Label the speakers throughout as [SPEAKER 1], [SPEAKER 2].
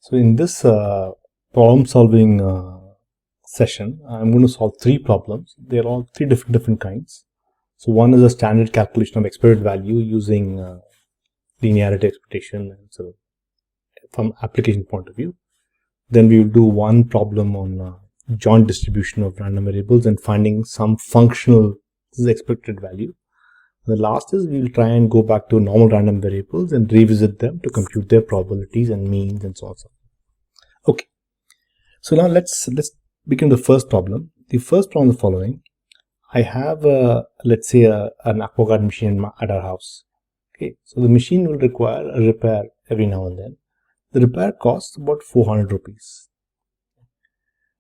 [SPEAKER 1] So in this problem solving session, I'm going to solve three problems. They're all three different kinds. So one is a standard calculation of expected value using linearity expectation, and so from application point of view. Then we will do one problem on joint distribution of random variables and finding some functional expected value. The last is we will try and go back to normal random variables and revisit them to compute their probabilities and means and so on. Okay, so now let's begin the first problem. The first problem is the following. I have let's say an AquaGuard machine at our house. Okay, so the machine will require a repair every now and then. The repair costs about 400 rupees.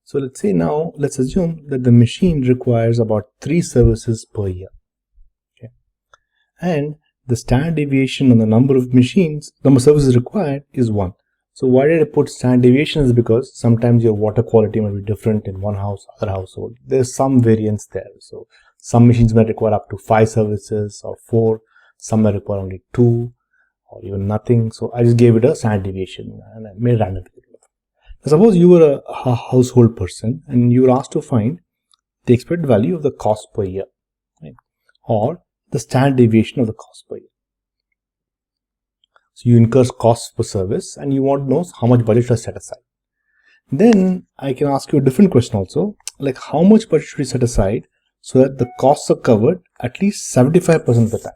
[SPEAKER 1] So let's say now, let's assume that the machine requires about 3 services per year. Okay, and the standard deviation on the number of services required is 1. So why did I put standard deviation? Is because sometimes your water quality might be different in one house, other household. There's some variance there. So some machines might require up to 5 services or 4. Some might require only 2 or even nothing. So I just gave it a standard deviation and I made random variable. Suppose you were a household person and you were asked to find the expected value of the cost per year, right? Or the standard deviation of the cost per year. So you incur costs per service and you want to know how much budget to set aside. Then I can ask you a different question also, like how much budget should we set aside so that the costs are covered at least 75% of the time.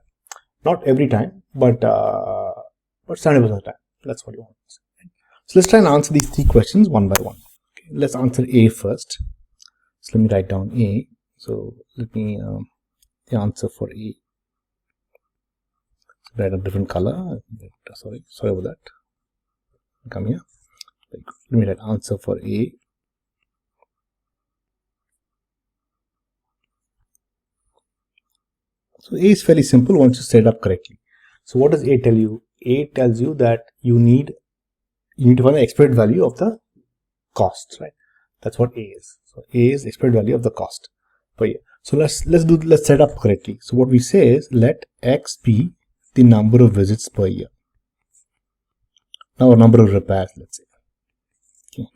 [SPEAKER 1] Not every time, but 70% of the time. That's what you want to say. So let's try and answer these 3 questions one by one. Okay, let's answer A first. So let me write down A. So let me the answer for A. Write a different color. Sorry about that. Come here. Let me write answer for A. So A is fairly simple once you set it up correctly. So what does A tell you? A tells you that you need to find the expected value of the cost, right? That's what A is. So A is expected value of the cost per year. So let's set up correctly. So what we say is let X be the number of visits per year. Now a number of repairs, let's say. Okay.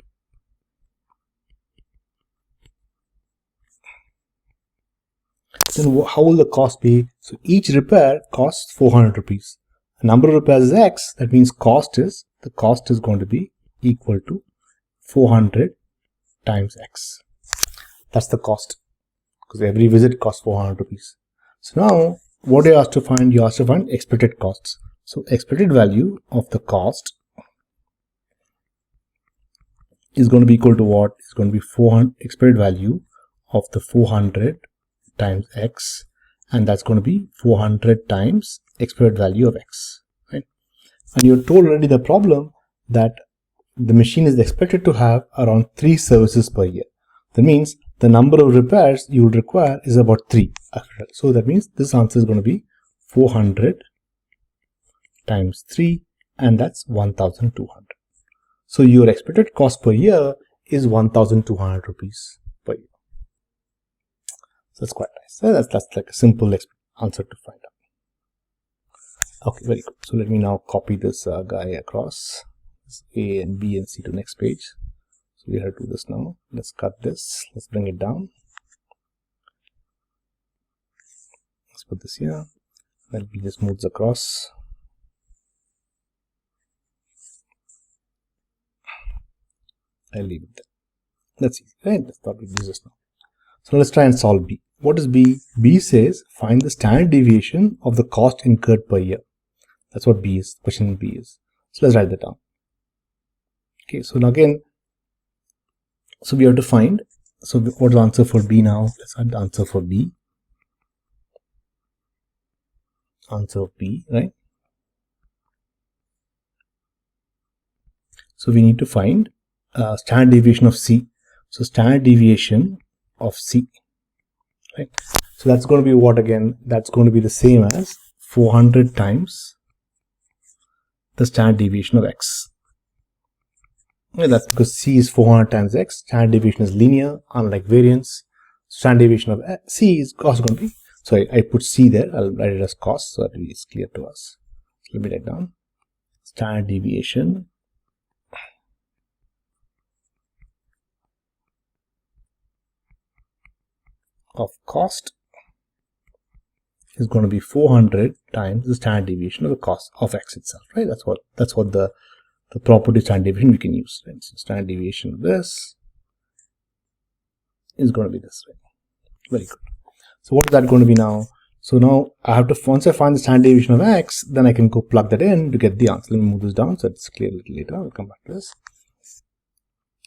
[SPEAKER 1] Then how will the cost be? So each repair costs 400 rupees. The number of repairs is X. That means the cost is going to be equal to 400 times X. That's the cost, because every visit costs 400 rupees. So now what are you asked to find? You asked to find expected costs. So expected value of the cost is going to be equal to what? It's going to be 400 expected value of the 400 times X, and that's going to be 400 times expected value of X, right? And you're told already the problem that the machine is expected to have around 3 services per year. That means the number of repairs you will require is about 3. So that means this answer is going to be 400 times 3, and that's 1,200. So your expected cost per year is 1,200 rupees per year. So that's quite nice. So that's like a simple answer to find out. Okay, very good. So let me now copy this guy across A and B and C to next page. So we have to do this now. Let's cut this. Let's bring it down. Let's put this here. Then we just moves across. I'll leave it there. That's easy, right? Let's start with this now. So let's try and solve B. What is B? B says find the standard deviation of the cost incurred per year. That's what B is. Question B is. So let's write that down. Okay, so now again, so we have to find, so what's the answer for B now? Let's add the answer for B. Answer of B, right? So we need to find standard deviation of C. So standard deviation of C, right? So that's going to be what again? That's going to be the same as 400 times the standard deviation of X. Okay, that's because C is 400 times X. Standard deviation is linear, unlike variance. Standard deviation of C is cost going to be, sorry, I put C there. I'll write it as cost so that it is clear to us. Let me write down standard deviation of cost is going to be 400 times the standard deviation of the cost of X itself, right? That's what the property standard deviation we can use, right? So standard deviation of this is going to be this, right? Very good. So what is that going to be now? So now I have to, once I find the standard deviation of X, then I can go plug that in to get the answer. Let me move this down so it's clear a little later. I'll come back to this.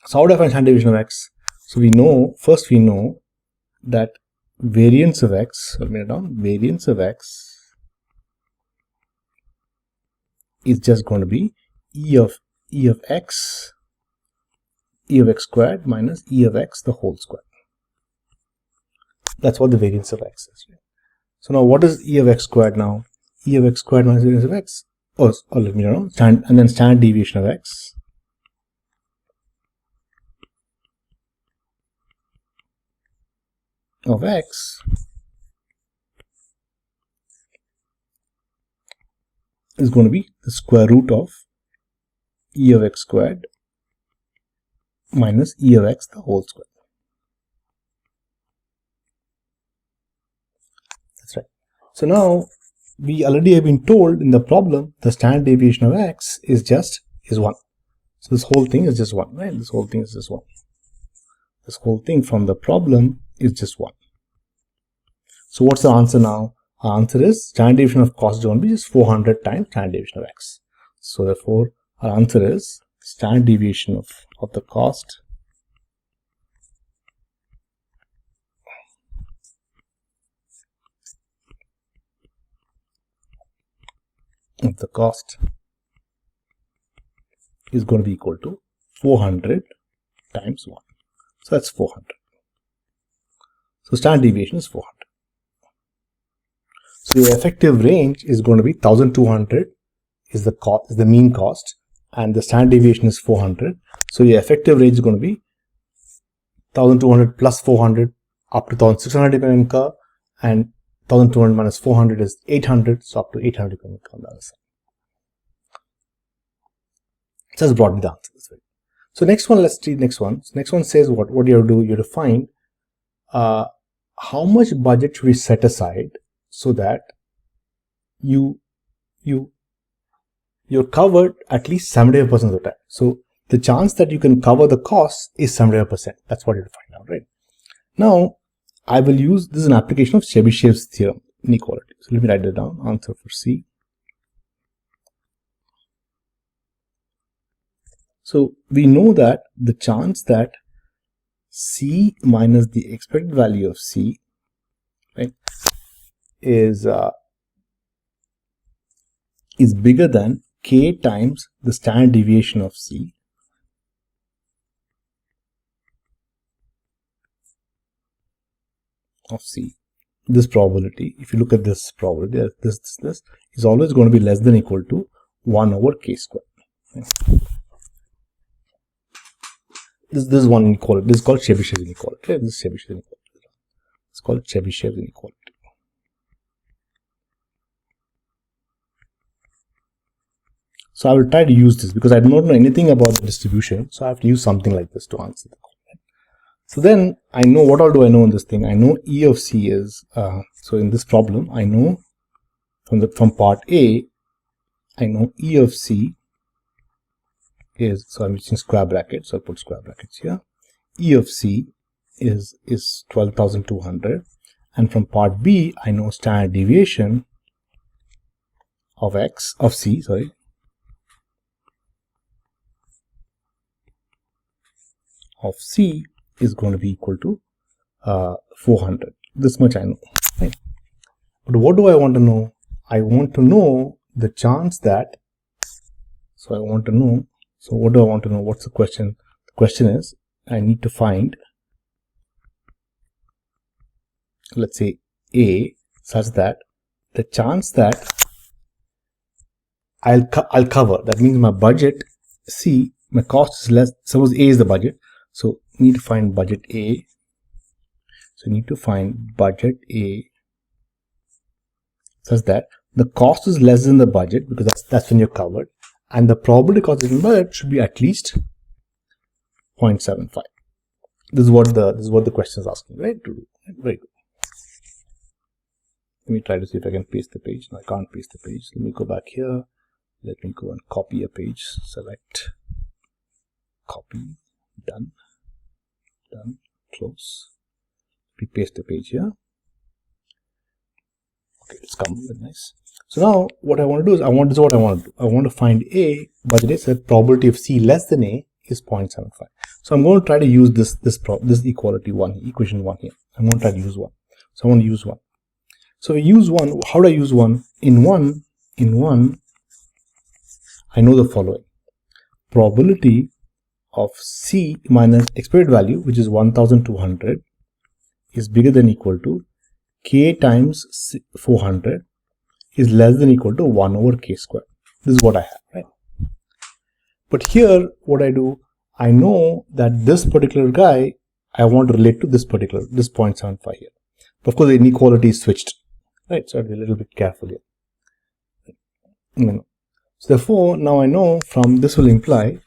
[SPEAKER 1] So how do I find standard deviation of X? So we know that variance of X, variance of X is just going to be E of X squared minus E of X the whole square. That's what the variance of X is. So now what is E of X squared now? E of X squared minus variance of X. Let me know. And then standard deviation of X is going to be the square root of E of X squared minus E of X the whole square. That's right. So now we already have been told in the problem the standard deviation of X is 1. So this whole thing is just 1, right? This whole thing is just 1. This whole thing from the problem is just 1. So what's the answer now? Our answer is standard deviation of cost is going to be just 400 times standard deviation of X. So therefore our answer is standard deviation of the cost is going to be equal to 400 times 1. So that's 400. So standard deviation is 400. So your effective range is going to be 1200 is the mean cost, and the standard deviation is 400. So your effective range is going to be 1200 plus 400 up to 1600 you can incur, and 1200 minus 400 is 800, so up to 800 you can incur on the other side. So that's broadly the answer. So next one, let's see the next one. So next one says what you have to do, you have to find how much budget should we set aside so that you're covered at least 75% of the time. So the chance that you can cover the cost is 75%. That's what you have to find out, right? Now I will use, this is an application of Chebyshev's theorem inequality. So let me write that down. Answer for C. So we know that the chance that C minus the expected value of C, right, is bigger than K times the standard deviation of C This probability, if you look at this probability, this is always going to be less than or equal to 1 over K squared. Right? This is one inequality. This is called Chebyshev inequality. This is Chebyshev inequality. It's called Chebyshev inequality. So I will try to use this because I do not know anything about the distribution. So I have to use something like this to answer the question. So then I know, what all do I know in this thing? I know E of C is, so in this problem, I know from part A, I know E of C is, so I'm using square brackets, so I'll put square brackets here. E of C is 12,200, and from part B, I know standard deviation of C is going to be equal to 400. This much I know. Right? But what do I want to know? I want to know the chance that, so I want to know, so what do I want to know? What's the question? The question is, I need to find, let's say A, such that the chance that I'll cover, that means my budget C, my cost is less, suppose A is the budget, so need to find budget A. So need to find budget A such that the cost is less than the budget, because that's when you're covered, and the probability cost in budget should be at least 0.75. This is what the question is asking, right? To do. Very good. Let me try to see if I can paste the page. No, I can't paste the page. Let me go back here. Let me go and copy a page. Select, copy, done, close. We paste the page here. Okay, it's come. Very nice. So now what I want to do is I want to find A, but it said probability of C less than A is 0.75. So I'm going to try to use this equality one, equation one here. I'm going to try to use one. So I want to use one. So we use one. How do I use one? In one, I know the following: probability of C minus expected value, which is 1200, is bigger than or equal to K times 400 is less than or equal to 1 over K squared. This is what I have, right? But here, what I do, I know that this particular guy, I want to relate to this 0.75 here. Of course, the inequality is switched, right? So I'll be a little bit careful here. So therefore, now I know from this will imply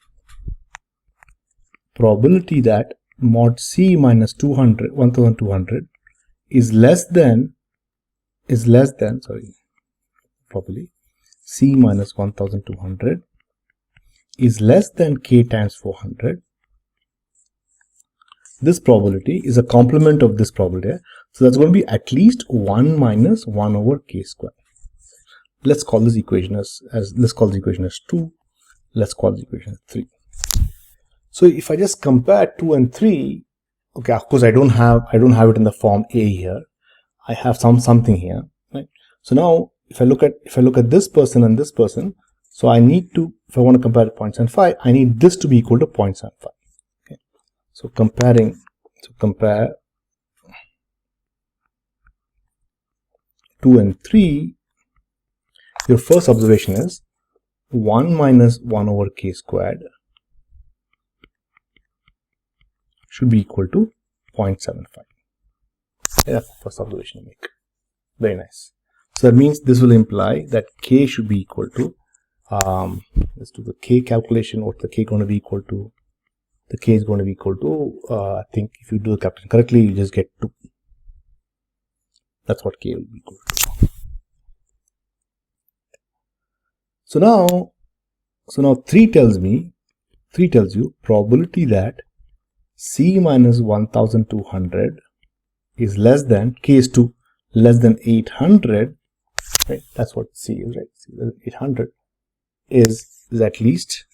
[SPEAKER 1] probability that mod C minus 1200 is less than, probably C minus 1200 is less than K times 400. This probability is a complement of this probability. So that's going to be at least 1 minus 1 over K squared. Let's call this equation let's call this equation as 2. Let's call this equation as 3. So if I just compare 2 and 3, okay, of course I don't have it in the form A here. I have something here, right? So now if I look at this person and this person, so I need to, if I want to compare 0.75, I need this to be equal to 0.75. Okay. So compare 2 and 3, your first observation is 1 minus 1 over K squared should be equal to 0.75. That's the first observation to make. Very nice. So that means this will imply that K should be equal to, let's do the K calculation. What the K going to be equal to? The K is going to be equal to, I think if you do the calculation correctly, you just get 2. That's what K will be equal to. So now 3 tells you probability that C minus 1200 is less than, K is 2, less than 800, right? That's what C is, right? C 800 is at least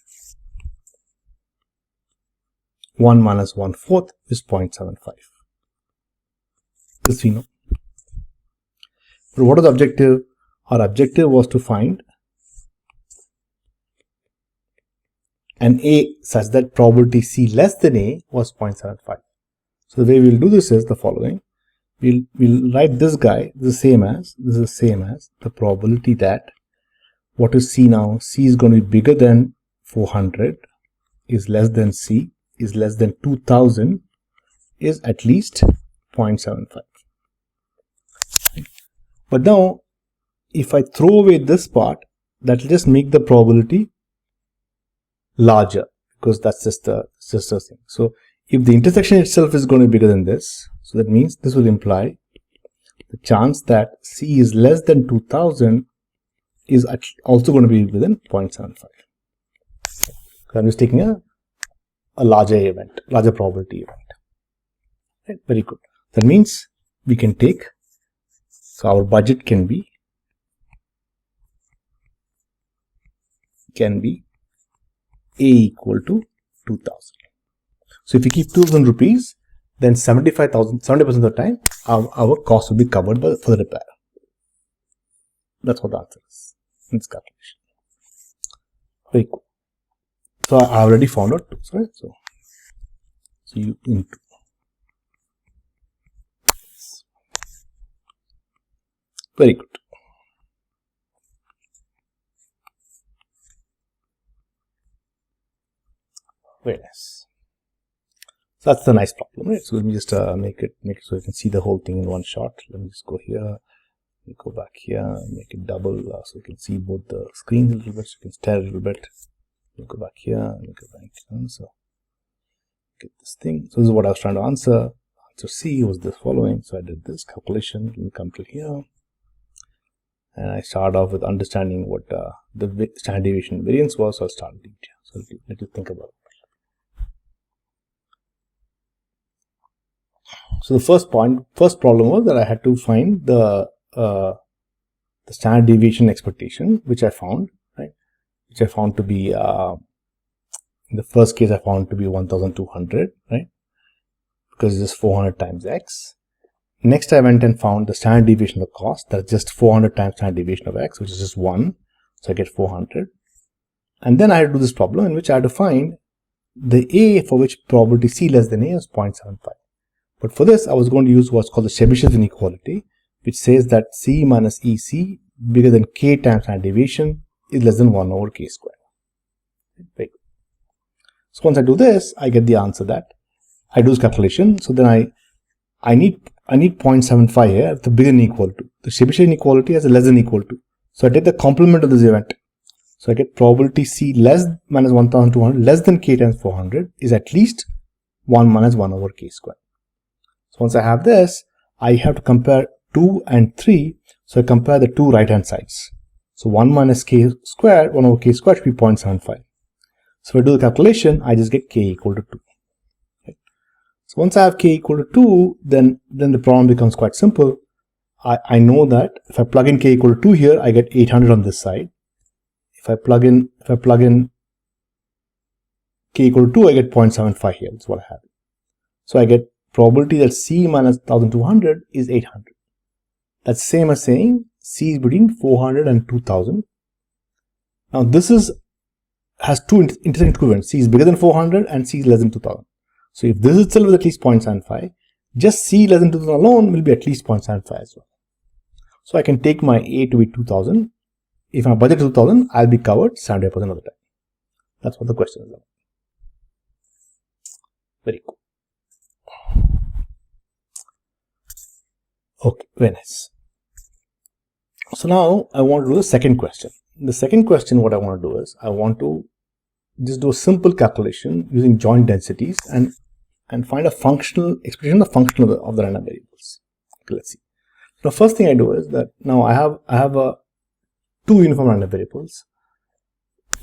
[SPEAKER 1] 1 minus 1/4 is 0.75. This we know. But what is the objective? Our objective was to find an A such that probability C less than A was 0.75. So the way we'll do this is the following. We'll write this guy this is the same as the probability that, what is C now? C is going to be bigger than 400, is less than C, is less than 2000, is at least 0.75. But now, if I throw away this part, that will just make the probability larger, because that's just a thing. So if the intersection itself is going to be bigger than this, so that means this will imply the chance that C is less than 2000 is also going to be within 0.75. So I'm just taking a larger probability event. Right? Very good. That means we can take, so our budget can be A equal to 2000. So if we keep 2000 rupees, then 70% of the time our cost will be covered for the repair. That's what the answer is in this calculation. Very cool. So I already found out 2, right? So you into. Very good. Very nice. So that's the nice problem, right? So let me just make it so you can see the whole thing in one shot. Let me just go here, go back here, make it double so you can see both the screens a little bit, so you can stare a little bit. Go back here, make it back here. So get this thing. So this is what I was trying to answer. Answer C was this following. So I did this calculation. Let me come to here. and I start off with understanding what the standard deviation variance was. So I'll start with it. So let you think about it. So the first problem was that I had to find the standard deviation expectation, which I found, right? Which I found to be in the first case I found to be 1200, right? Because it's just 400 times x. Next, I went and found the standard deviation of the cost. That's just 400 times standard deviation of x, which is just 1. So I get 400. And then I had to do this problem in which I had to find the a for which probability c less than a is 0.75. But for this, I was going to use what's called the Chebyshev Inequality, which says that c minus ec bigger than k times standard deviation is less than 1 over k squared. Right. So once I do this, I get the answer that I do this calculation. So then I need 0.75 here, the bigger than equal to. The Chebyshev inequality has a less than equal to. So I take the complement of this event. So I get probability c less minus 1200 less than k times 400 is at least 1 minus 1 over k squared. So once I have this, I have to compare 2 and 3. So I compare the two right hand sides. So 1 minus k squared, 1 over k squared should be 0.75. So if I do the calculation, I just get k equal to 2. Right? So once I have k equal to 2, then the problem becomes quite simple. I know that if I plug in k equal to 2 here, I get 800 on this side. If I plug in k equal to 2, I get 0.75 here. That's what I have. So I get probability that c minus 1200 is 800. That's same as saying c is between 400 and 2000. Now this has two intersecting equivalents. C is bigger than 400 and c is less than 2000. So if this itself is at least 0.75, just c less than 2000 alone will be at least 0.75 as well. So I can take my a to be 2000. If my budget is 2000, I'll be covered 75% of the time. That's what the question is about. Very cool. Okay, very nice. So now I want to do the second question. The second question, what I want to do is I want to just do a simple calculation using joint densities and find a functional expression of the function of the random variables. Okay, let's see. The first thing I do is that now I have two uniform random variables.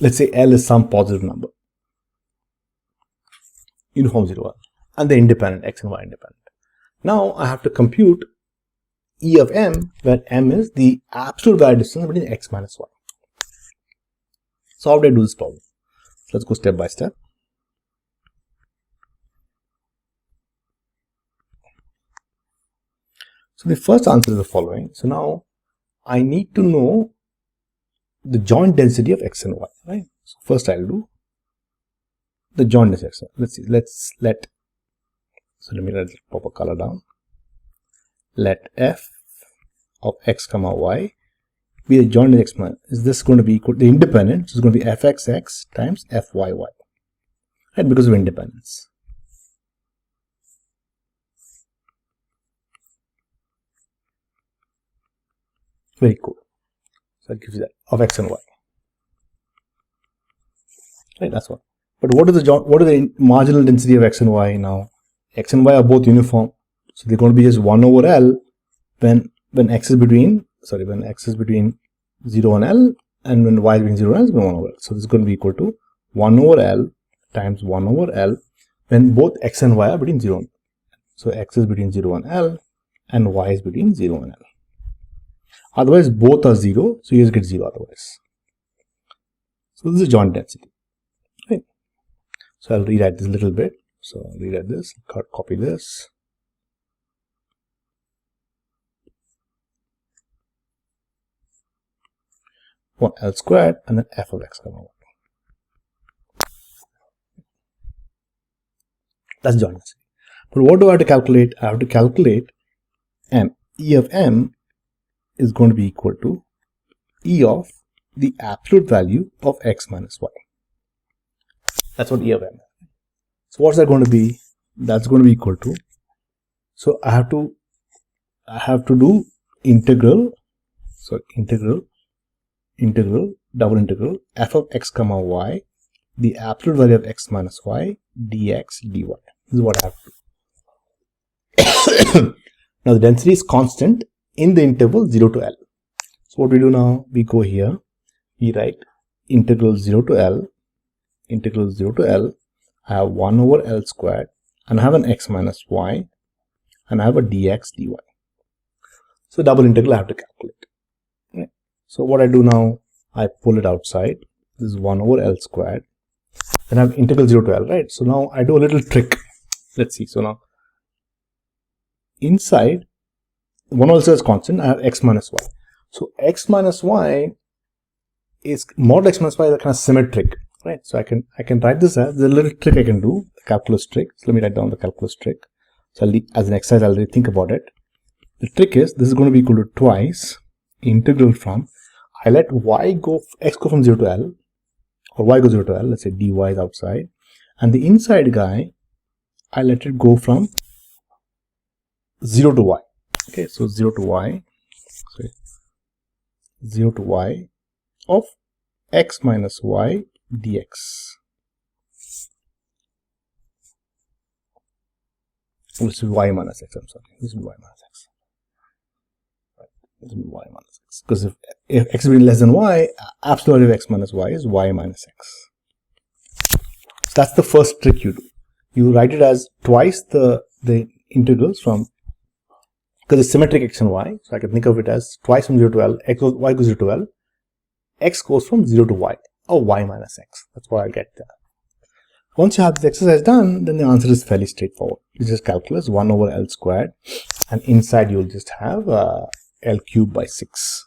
[SPEAKER 1] Let's say L is some positive number, uniform 0, and they're independent, x and y independent. Now I have to compute E of m, where m is the absolute value distance between x minus y. So how do I do this problem? So let's go step by step. So the first answer is the following. So now I need to know the joint density of x and y, right? So first I'll do the joint density of x. Let's see. Let me pop a color down. Let f of x comma y be the joint density of x. Is this going to be equal to the independent? So it's going to be fxx times fyy, right? Because of independence. Very cool. So that gives you that of x and y. Right, that's one. But what is the marginal density of x and y now? X and y are both uniform, so they're going to be just 1 over L when x is between 0 and L, and when y is between 0 and L, it's going to be 1 over L. So this is going to be equal to 1 over L times 1 over L when both x and y are between 0 and L. So x is between 0 and L and y is between 0 and L. Otherwise, both are 0, so you just get 0 otherwise. So this is joint density. Right? So I'll rewrite this a little bit. So I'll rewrite this, copy this. One L squared and then f of x comma y. That's joint density. But what do I have to calculate? I have to calculate m. E of m is going to be equal to E of the absolute value of x minus y. That's what E of m is. So what's that going to be? That's going to be equal to, so I have to do integral double integral f of x comma y, the absolute value of x minus y, dx dy. This is what I have to do. Now the density is constant in the interval 0 to L. So what we do now, we go here, we write integral 0 to L, integral 0 to L, I have 1 over L squared, and I have an x minus y, and I have a dx dy. So double integral I have to calculate. Right. So what I do now, I pull it outside. This is 1 over L squared. Then I have integral 0 to L, right? So now I do a little trick. Let's see. So now inside, 1 also is constant, I have x minus y. So x minus y is mod x minus y is a kind of symmetric, right? So I can write this as the little trick I can do, the calculus trick. So let me write down the calculus trick. So as an exercise, I'll really think about it. The trick is this is going to be equal to twice integral from, I let x go from 0 to L, or y goes 0 to L, let's say dy is outside, and the inside guy, I let it go from 0 to y. Okay, so 0 to y, sorry, 0 to y of x minus y dx. This is y minus x, I'm sorry, this is y minus x. Right. This will be y minus x. Because if x is less than y, absolute value of x minus y is y minus x. So that's the first trick you do. You write it as twice the integrals from, because it's symmetric x and y, so I can think of it as twice from 0 to L, y goes 0 to L, x goes from 0 to y, or y minus x. That's what I get there. Once you have this exercise done, then the answer is fairly straightforward. You just calculus 1 over L squared, and inside you'll just have L cubed by 6.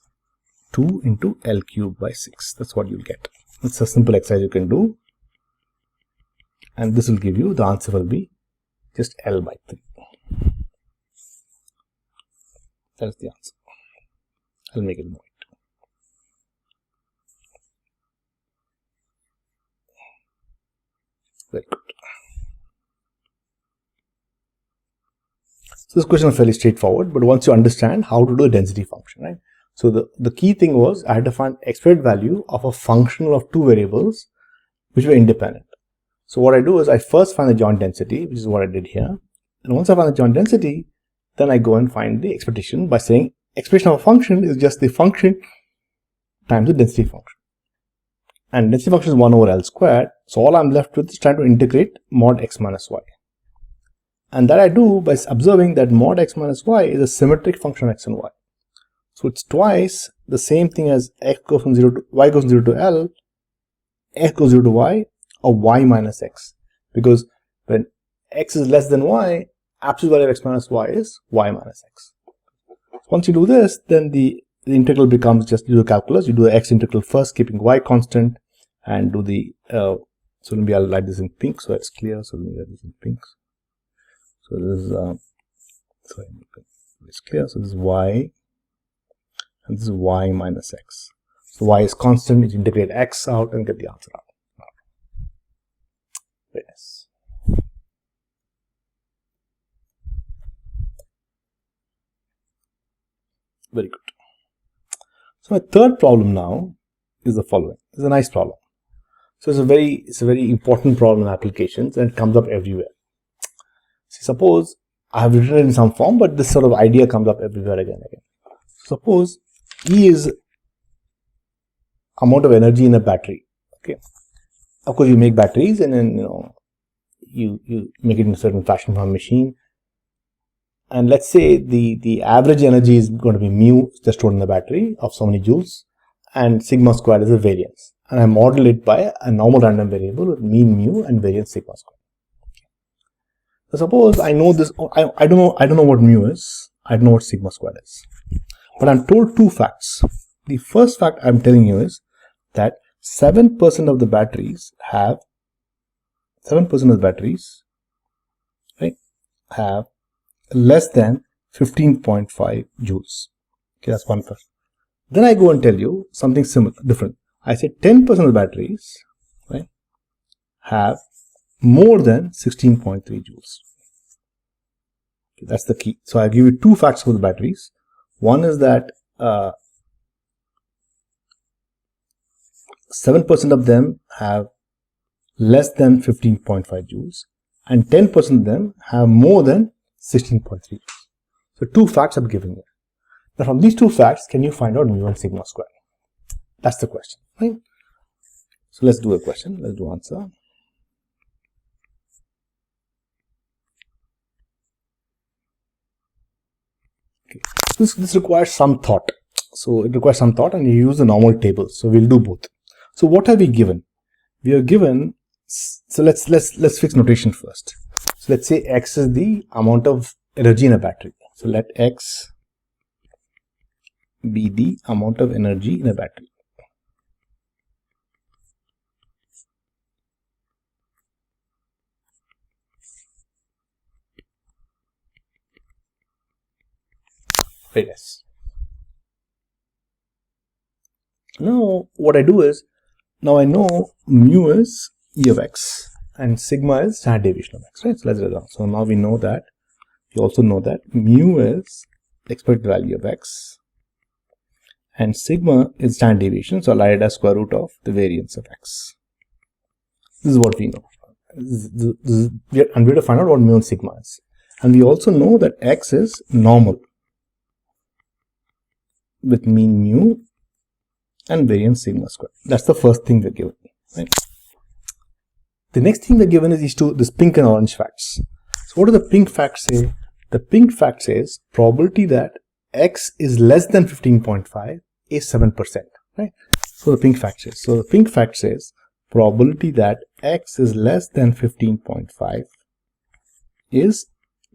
[SPEAKER 1] 2 into L cubed by 6. That's what you'll get. It's a simple exercise you can do. And this will give you, the answer will be just L by 3. That is the answer. I'll make it more. Very good. So this question is fairly straightforward, but once you understand how to do a density function, right? So the key thing was I had to find expected value of a functional of two variables which were independent. So what I do is I first find the joint density, which is what I did here. And once I find the joint density, then I go and find the expectation by saying expression of a function is just the function times the density function. And density function is 1 over L squared. So all I'm left with is trying to integrate mod x minus y. And that I do by observing that mod x minus y is a symmetric function of x and y. So it's twice the same thing as x goes from 0 to y goes from 0 to L, x goes 0 to y, or y minus x. Because when x is less than y, absolute value of x minus y is y minus x. Once you do this, then the integral becomes just, you do calculus, you do the x integral first, keeping y constant, and do the, so maybe I'll write this in pink so it's clear. So let me write this in pink. So this is, sorry, it's clear. So this is y, and this is y minus x. So y is constant, you integrate x out and get the answer out. Very nice. Very good. So my third problem now is the following. It's a nice problem. So it's a very important problem in applications, and it comes up everywhere. See, suppose I have written it in some form, but this sort of idea comes up everywhere again. Suppose E is amount of energy in a battery. Okay. Of course, you make batteries, and then you make it in a certain fashion from a machine. And let's say the average energy is going to be mu just stored in the battery of so many joules, and sigma squared is the variance. And I model it by a normal random variable with mean mu and variance sigma squared. So suppose I know this, I don't know what mu is, I don't know what sigma squared is. But I'm told two facts. The first fact I'm telling you is that 7% of the batteries have, 7% of the batteries, right, have less than 15.5 joules. Okay, that's one fact. Then I go and tell you something similar, different. I say 10% of the batteries, right, have more than 16.3 joules. Okay, that's the key. So I give you two facts for the batteries. One is that 7% of them have less than 15.5 joules, and 10% of them have more than 16.3 joules. So two facts I'm giving you. Now from these two facts, can you find out mu and sigma square? That's the question, right? So let's do a question. Let's do answer. Okay. This requires some thought. So it requires some thought, and you use the normal table. So we'll do both. So what have we given? We are given. So let's fix notation first. So let's say X is the amount of energy in a battery. So let X be the amount of energy in a battery. Right, yes. Now what I do is, now I know mu is E of X and sigma is standard deviation of X, right? So let's write down. So now we know that, we also know that mu is expected value of X and sigma is standard deviation. So I'll write it as square root of the variance of X. This is what we know. And we have to find out what mu and sigma is. And we also know that X is normal with mean mu and variance sigma square. That's the first thing we're given, right? The next thing we're given is this pink and orange facts. So what do the pink facts say? The pink fact says probability that X is less than 15.5 is 7%, right? So the pink fact says. So the pink fact says probability that X is less than 15.5 is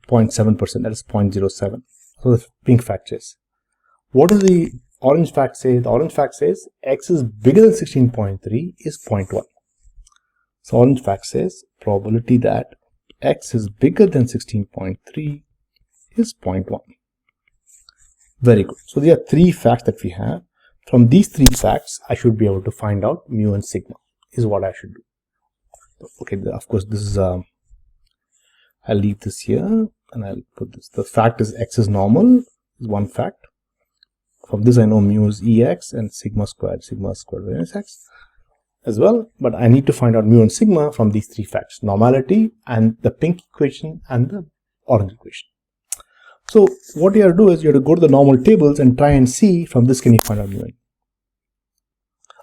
[SPEAKER 1] 0.7%. That is 0.07. So the pink fact says. What does the orange fact say? The orange fact says X is bigger than 16.3 is 0.1. So orange fact says probability that X is bigger than 16.3 is 0.1. Very good. So there are three facts that we have. From these three facts, I should be able to find out mu and sigma is what I should do. Okay, of course, this is, I'll leave this here and I'll put this. The fact is X is normal is one fact. From this, I know mu is EX and sigma squared variance X as well. But I need to find out mu and sigma from these three facts: normality and the pink equation and the orange equation. So what you have to do is you have to go to the normal tables and try and see from this can you find out mu.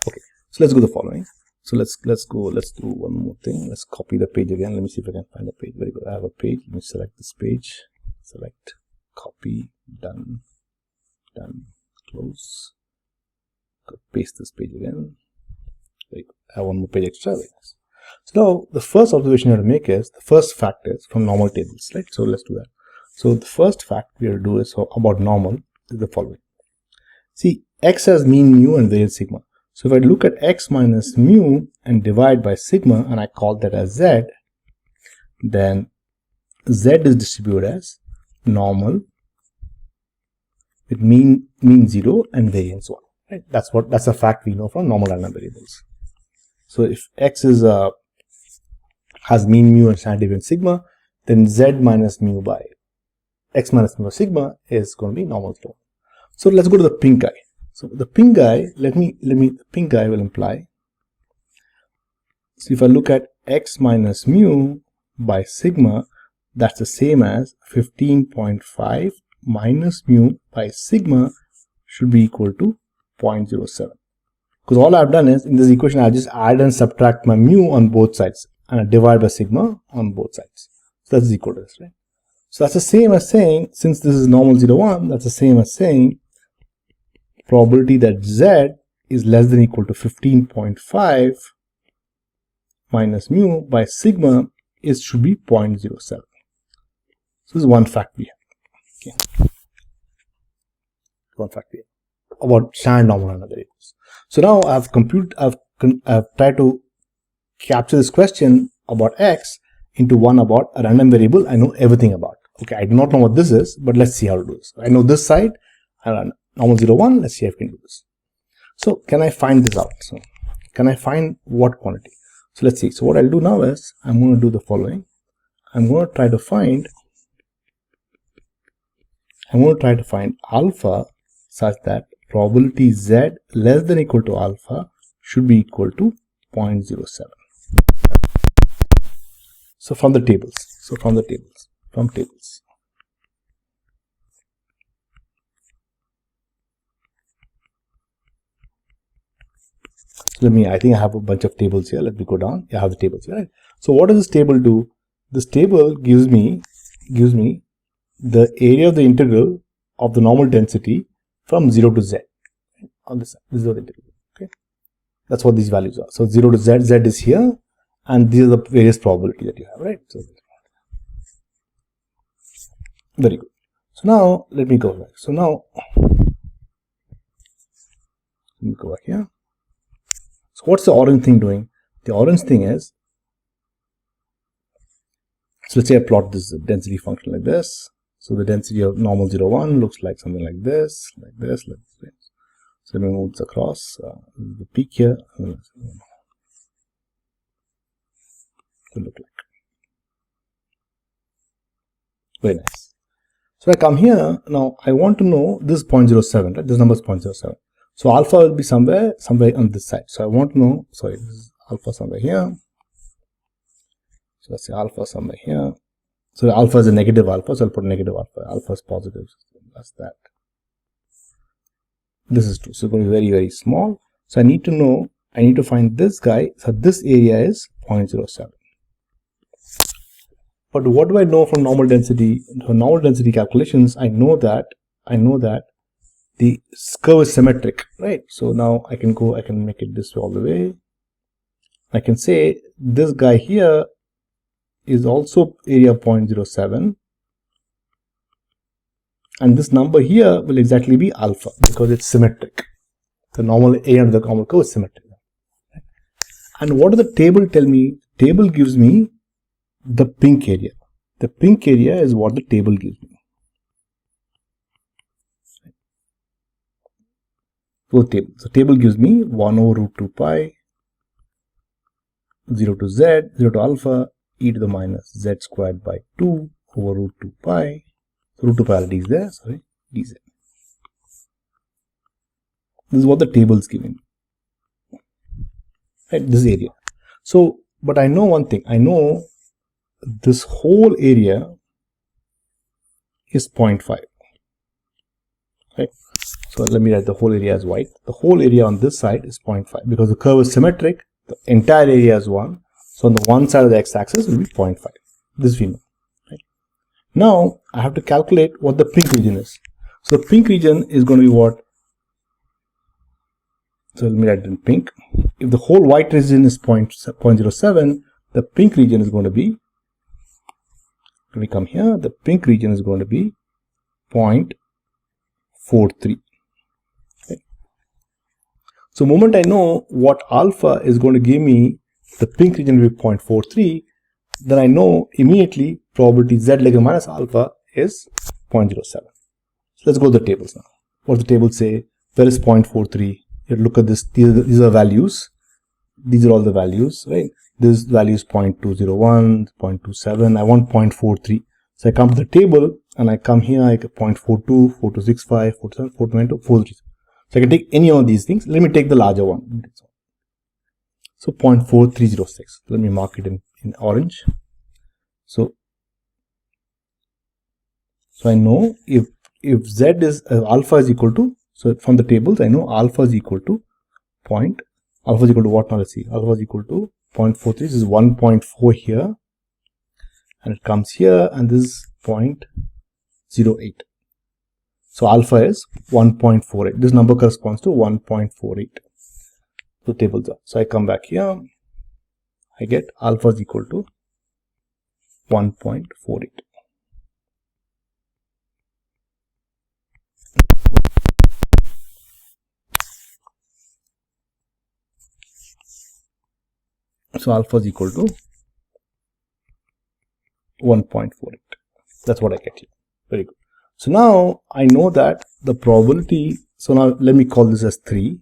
[SPEAKER 1] Okay, so let's go to the following. So let's do one more thing. Let's copy the page again. Let me see if I can find a page. Very good. I have a page. Let me select this page. Select, copy, done, close. Paste this page again. Very good. I have one more page extra. Very nice. So now the first observation you have to make is the first fact is from normal tables, right? So let's do that. So the first fact we have to do is about normal is the following. See, X has mean mu and variance sigma. So if I look at X minus mu and divide by sigma and I call that as Z, then Z is distributed as normal with mean 0 and variance 1. Right? That's a fact we know from normal random variables. So if X is has mean mu and standard deviation sigma, then Z minus mu by X minus mu by sigma is going to be normal flow. So let's go to the pink guy. So the pink guy, the pink guy will imply. So if I look at X minus mu by sigma, that's the same as 15.5 minus mu by sigma should be equal to 0.07. Because all I've done is in this equation, I just add and subtract my mu on both sides and I divide by sigma on both sides. So that's equal to this, right? So that's the same as saying, since this is normal 0, 1, that's the same as saying probability that Z is less than or equal to 15.5 minus mu by sigma should be 0.07. So this is one fact we have. Okay. One fact we have about standard normal random variables. So now I've tried to capture this question about X into one about a random variable I know everything about. Okay, I do not know what this is, but let's see how to do this. I know this side, and normal 0, 1, let's see if I can do this. So can I find this out? So can I find what quantity? So let's see. So what I'll do now is I'm going to do the following. I'm going to try to find alpha such that probability Z less than or equal to alpha should be equal to 0.07. So from the tables. From tables. So I think I have a bunch of tables here. Let me go down. I have the tables here, right? So what does this table do? This table gives me the area of the integral of the normal density from 0 to z on this side. This is what the integral. Okay, that's what these values are. So 0 to z, z is here, and these are the various probability that you have, right? So very good. So now let me go back. So now let me go back here. So what's the orange thing doing? The orange thing is, so let's say I plot this density function like this. So the density of normal 0, 1 looks like something like this, like this, like this. So let me move this across. The peak here will look like. Very nice. So I come here. Now I want to know this 0.07, right? This number is 0.07. So alpha will be somewhere on this side. So I want to know, sorry, this is alpha somewhere here. So let's say alpha somewhere here. So alpha is a negative alpha, so I'll put negative alpha. Alpha is positive, so that's that. This is 2, so it's going to be very, very small. So I need to find this guy. So this area is 0.07. But what do I know from normal density? For normal density calculations, I know that the curve is symmetric, right? So now I can make it this way all the way. I can say this guy here is also area 0.07, and this number here will exactly be alpha because it's symmetric. The normal area of the normal curve is symmetric. And what does the table tell me? The table gives me the pink area. The pink area is what the table gives me. Both tables. The table gives me 1 over root 2 pi 0 to z, 0 to alpha, e to the minus z squared by 2 over root 2 pi. So root 2 pi already is there, sorry, dz. This is what the table is giving me. Right, this area. So, but I know one thing. I know this whole area is 0.5. Right. So let me write the whole area as white. The whole area on this side is 0.5 because the curve is symmetric. The entire area is 1. So on the one side of the x-axis will be 0.5. This we know. Right. Now I have to calculate what the pink region is. So the pink region is going to be what? So let me write it in pink. If the whole white region is 0.07, the pink region is going to be, when we come here, the pink region is going to be 0.43. Okay. So the moment I know what alpha is going to give me, the pink region will be 0.43, then I know immediately probability z log minus alpha is 0.07. So let's go to the tables now. What does the table say? Where is 0.43? You look at this. These are values. These are all the values, right? This value is 0.201, 0.27. I want 0.43. So I come to the table and I come here. I get 0.42, 4265, 47, 492, 43. So I can take any of these things. Let me take the larger one. So 0.4306. Let me mark it in orange. So I know if z is alpha is equal to, so from the tables I know alpha is equal to alpha is equal to what now? Let's see. Alpha is equal to 0.43. This is 1.4 here, and it comes here, and this is 0.08. So alpha is 1.48. This number corresponds to 1.48. The tables are. So I come back here. I get alpha is equal to 1.48. So alpha is equal to 1.48. That's what I get here. Very good. So now I know that the probability. So now let me call this as 3.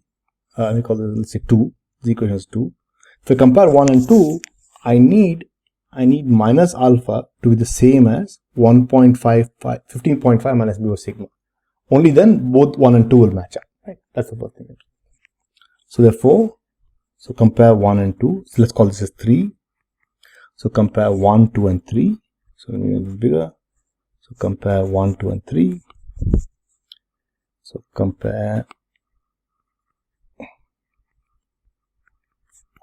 [SPEAKER 1] Let me call this, let's say 2. The equation is 2. If I compare 1 and 2, I need minus alpha to be the same as 15.5 minus b over sigma. Only then both 1 and 2 will match up. Right? That's the first thing. So therefore, so compare 1 and 2. So let's call this as 3. So compare 1, 2, and 3. So let me make it bigger. So compare 1, 2, and 3. So compare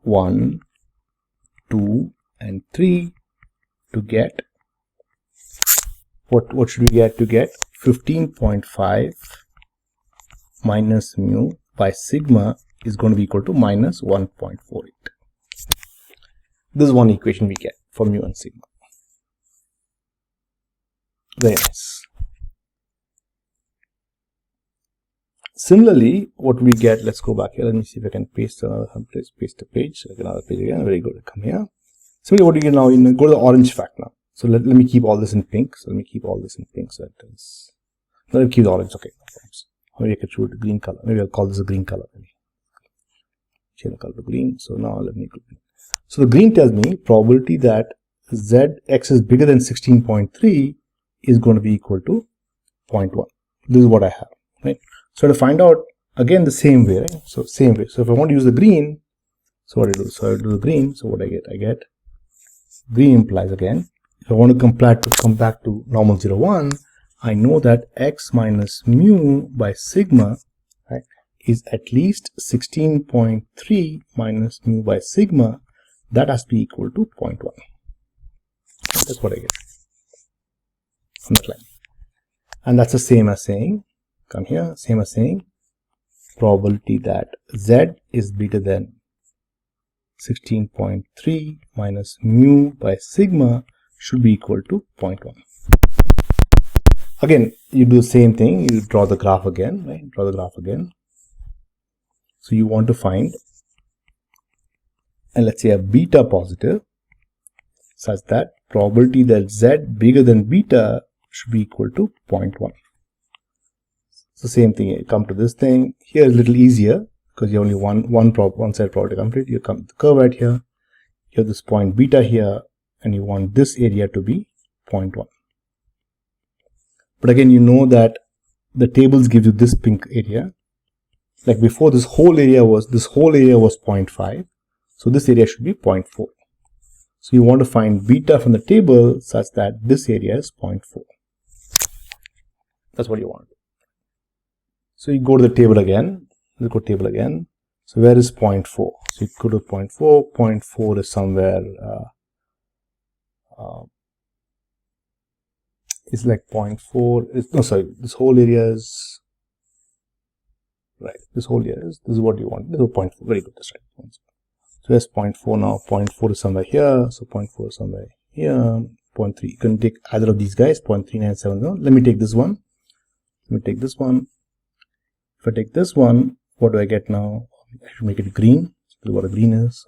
[SPEAKER 1] 1, 2, and 3 to get what should we get? To get 15.5 minus mu by sigma is going to be equal to minus 1.48. This is one equation we get for mu and sigma. Very nice. Similarly, what we get, let's go back here. Let me see if I can paste another place, paste the page. Another page again. Very good. Come here. Similarly, what do you get now? Go to the orange fact now. So let me keep all this in pink. So let me keep all this in pink. So that is. Let me keep the orange. Okay. Maybe I could shoot a green color. Maybe I'll call this a green color. Maybe. Change the color to green. So now let me go green. So the green tells me probability that Zx is bigger than 16.3 is going to be equal to 0.1. This is what I have, right? So to find out, again, the same way, right? So same way. So if I want to use the green, so what I do? So I do the green. So what I get green implies, again, if I want to come back to normal 0, 1, I know that x minus mu by sigma, right, is at least 16.3 minus mu by sigma. That has to be equal to 0.1. That's what I get on that line. And that's the same as saying, come here, same as saying, probability that z is bigger than 16.3 minus mu by sigma should be equal to 0.1. Again, you do the same thing. You draw the graph again, right? Draw the graph again. So you want to find, and let's say a beta positive, such that probability that z bigger than beta should be equal to 0.1. It's the same thing. You come to this thing. Here is a little easier because you only one side probability complete. You come to the curve right here. You have this point beta here, and you want this area to be 0.1. But again, you know that the tables give you this pink area. Like before, this whole area was 0.5. So this area should be 0.4. So you want to find beta from the table such that this area is 0.4. That's what you want. So you go to the table again. Let's go to table again. So where is 0.4? So you go to 0.4. 0.4 is somewhere. It's like 0.4. No, sorry. This whole area is right. This whole area is. This is what you want. This is 0.4. Very good. That's right. So there's 0.4 now. 0.4 is somewhere here. So 0.4 is somewhere here. 0.3. You can take either of these guys. 0.397. Let me take this one. Let me take this one. If I take this one, what do I get now? I should make it green. This is what a green is.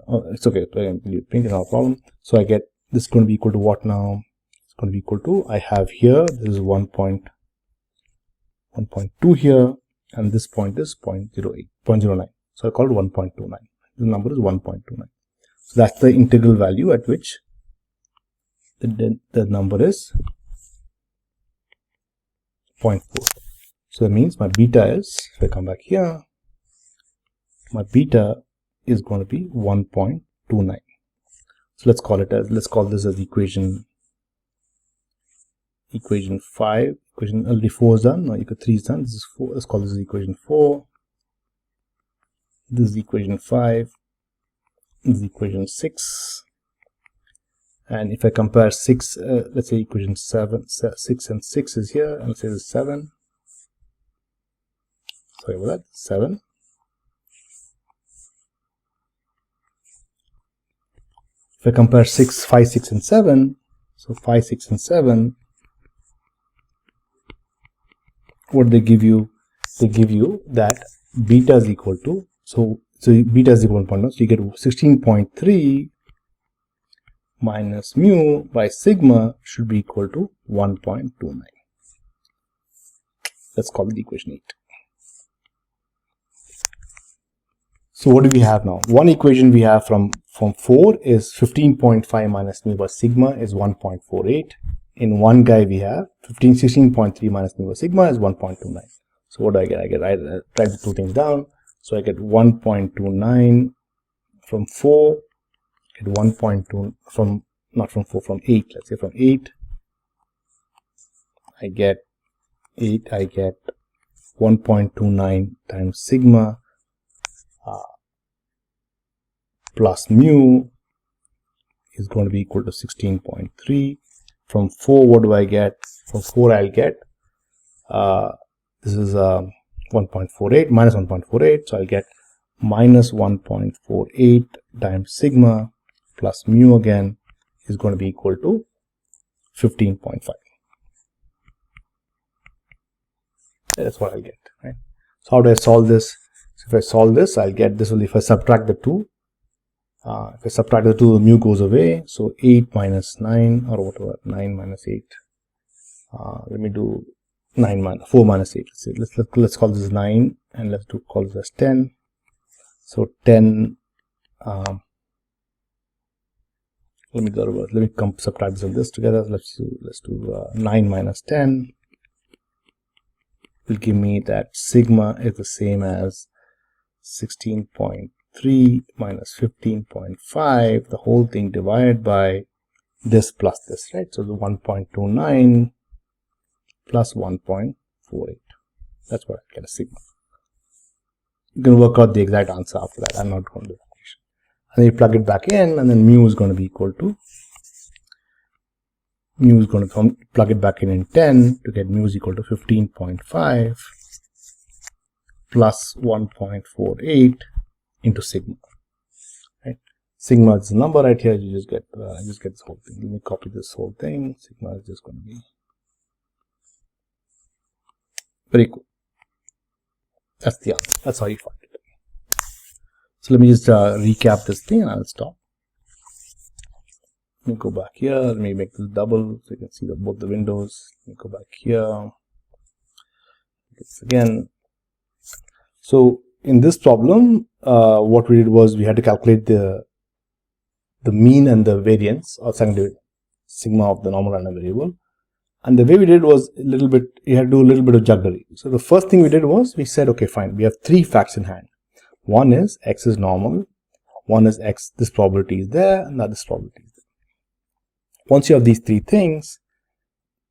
[SPEAKER 1] Oh, it's okay. Pink is not a problem. So I get this is going to be equal to what now? It's going to be equal to, I have here, this is 1.2 here, and this point is 0.09. So I call it 1.29. The number is 1.29. So that's the integral value at which the number is 0.4. So that means my beta is, if I come back here, my beta is going to be 1.29. So let's call this as equation 5. Equation already 4 is done. Now equation 3 is done. This is 4. Let's call this as equation 4. This is equation 5. This is equation 6. And if I compare 6, let's say equation 7, 6 and 6 is here, and let's say this is 7. Sorry about that, 7. If I compare 5, 6, and 7, so 5, 6, and 7, what they give you? They give you that beta is equal to, so beta is equal to 1.1, so you get 16.3 minus mu by sigma should be equal to 1.29. Let's call it equation 8. So what do we have now? One equation we have from 4 is 15.5 minus mu by sigma is 1.48. In one guy we have 16.3 minus mu by sigma is 1.29. So what do I get? I write the two things down. So I get 1.29 from 4. Get 1.2 from, not from 4, from 8. Let's say from 8. I get 1.29 times sigma. plus mu is going to be equal to 16.3. From 4, what do I get? From 4, I'll get, this is 1.48 minus 1.48. So I'll get minus 1.48 times sigma plus mu again is going to be equal to 15.5. That's what I'll get, right? So how do I solve this? So if I solve this, I'll get this only if I subtract the 2. If I subtract the 2, the mu goes away. So 8 minus 9 or whatever, 9 minus 8. Let me do 4 minus 8. Let's call this 9 and let's call this as 10. So 10. Let me subtract this and this together. Let's do 9 minus 10 will give me that sigma is the same as 16.3 minus 15.5, the whole thing divided by this plus this, right? So the 1.29 plus 1.48. That's what I get a sigma. You can work out the exact answer after that. I'm not going to do that. And then you plug it back in, and then mu is going to be equal to, plug it back in 10 to get mu is equal to 15.5 plus 1.48 into sigma. Right? Sigma is the number right here. You just get this whole thing. Let me copy this whole thing. Sigma is just going to be very cool. That's the answer. That's how you find it. So let me just recap this thing and I'll stop. Let me go back here. Let me make this double so you can see both the windows. Let me go back here. This again. So in this problem, what we did was we had to calculate the mean and the variance or second sigma of the normal random variable. And the way we did was you had to do a little bit of jugglery. So the first thing we did was we said, okay, fine, we have 3 facts in hand. One is x is normal, one is x, this probability is there, and this probability is there. Once you have these 3 things,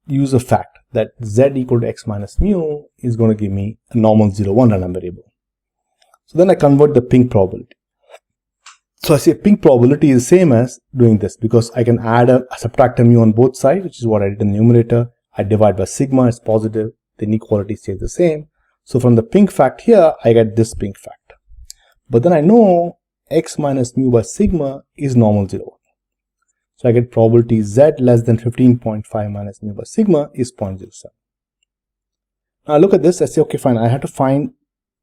[SPEAKER 1] use a fact that z equal to x minus mu is going to give me a normal 0, 1 random variable. So then I convert the pink probability. So I say pink probability is the same as doing this because I can subtract a mu on both sides, which is what I did in the numerator. I divide by sigma, it's positive, the inequality stays the same. So from the pink fact here, I get this pink fact. But then I know x minus mu by sigma is normal 0. So I get probability z less than 15.5 minus mu by sigma is 0.07. Now look at this, I say, okay, fine, I have to find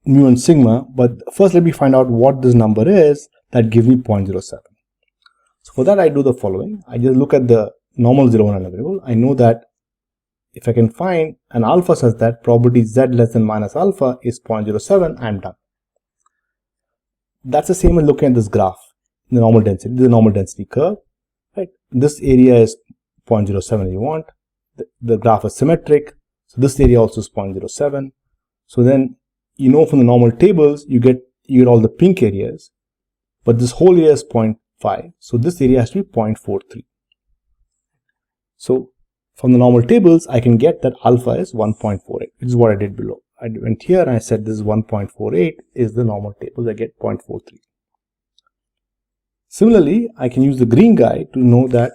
[SPEAKER 1] mu and sigma, but first let me find out what this number is that gives me 0.07. So for that I do the following. I just look at the normal 0, 1 random variable. I know that if I can find an alpha such that probability z less than minus alpha is 0.07, I'm done. That's the same as looking at this graph, the normal density, the normal density curve, right? This area is 0.07 you want. The graph is symmetric, so this area also is 0.07. So then, you know, from the normal tables, you get all the pink areas, but this whole area is 0.5. So this area has to be 0.43. So from the normal tables, I can get that alpha is 1.48, which is what I did below. I went here and I said this is 1.48 is the normal tables. I get 0.43. Similarly, I can use the green guy to know that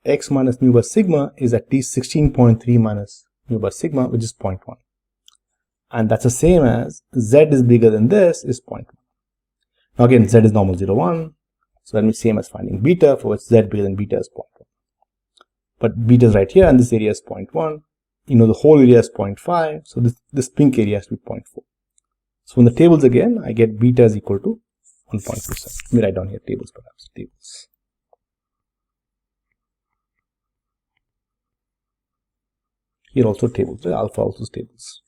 [SPEAKER 1] x minus mu by sigma is at least 16.3 minus mu by sigma, which is 0.1. And that's the same as z is bigger than this is 0.1. Now again, z is normal 0, 1. So that means same as finding beta, for which z bigger than beta is 0.1. But beta is right here and this area is 0.1. You know, the whole area is 0.5. So this pink area has to be 0.4. So from the tables again, I get beta is equal to 1.27. Let me write down here tables perhaps. Tables. Here also tables, right? Alpha also is tables.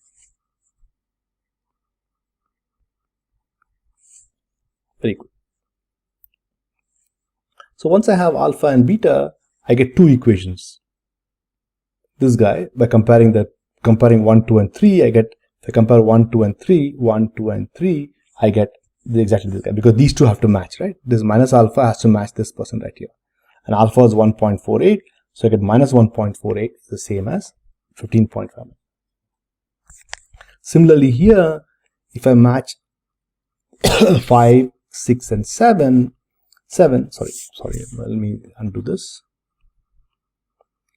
[SPEAKER 1] Very good. So once I have alpha and beta, I get 2 equations. This guy, by comparing 1, 2, and 3, I get, if I compare 1, 2, and 3, 1, 2, and 3, I get exactly this guy, because these two have to match, right? This minus alpha has to match this person right here. And alpha is 1.48, so I get minus 1.48 is the same as 15.5. Similarly here, if I match 5, 6, and 7, 7, sorry, let me undo this.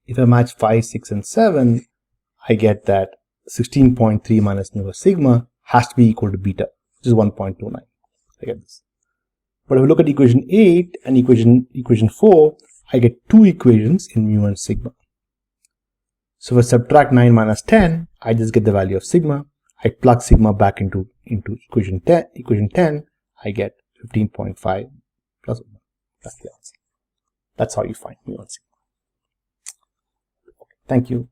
[SPEAKER 1] If I match 5, 6, and 7, I get that 16.3 minus nu over sigma has to be equal to beta, which is 1.29. I get this. But if we look at equation 8 and equation 4, I get two equations in mu and sigma. So if I subtract 9 minus 10, I just get the value of sigma. I plug sigma back into equation 10, I get 15.5 plus 1. That's the answer. That's how you find mu and sigma. Okay, thank you.